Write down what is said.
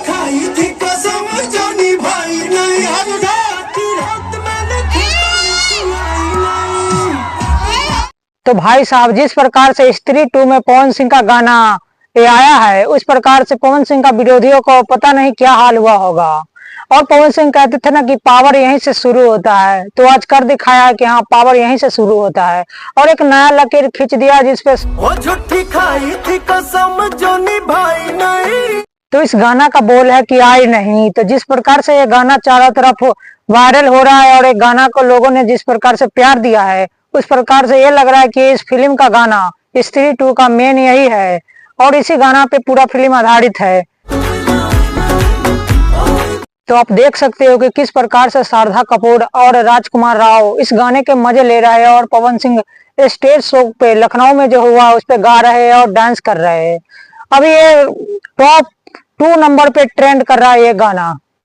खाई थी कसम जो निभाई नहीं, हर रात की रात मैंने नहीं। तो भाई साहब, जिस प्रकार से स्त्री 2 में पवन सिंह का गाना ये आया है, उस प्रकार से पवन सिंह का विरोधियों को पता नहीं क्या हाल हुआ होगा। और पवन सिंह कहते थे ना कि पावर यहीं से शुरू होता है, तो आज कर दिखाया है कि हाँ, पावर यहीं से शुरू होता है। और एक नया लकीर खींच दिया जिसपे वो झूठी खाई थी कसम जो निभाई नहीं। तो इस गाना का बोल है कि आई नहीं। तो जिस प्रकार से ये गाना चारों तरफ वायरल हो रहा है और एक गाना को लोगों ने जिस प्रकार से प्यार दिया है, उस प्रकार से ये लग रहा है कि इस फिल्म का गाना स्त्री 2 का मेन यही है और इसी गाना पे पूरा फिल्म आधारित है। तो आप देख सकते हो कि किस प्रकार से शारदा कपूर और राजकुमार राव इस गाने के मजे ले रहे हैं और पवन सिंह स्टेज शो पे लखनऊ में जो हुआ उस पे गा रहे हैं और डांस कर रहे हैं। अभी ये टॉप 2 नंबर पे ट्रेंड कर रहा है ये गाना।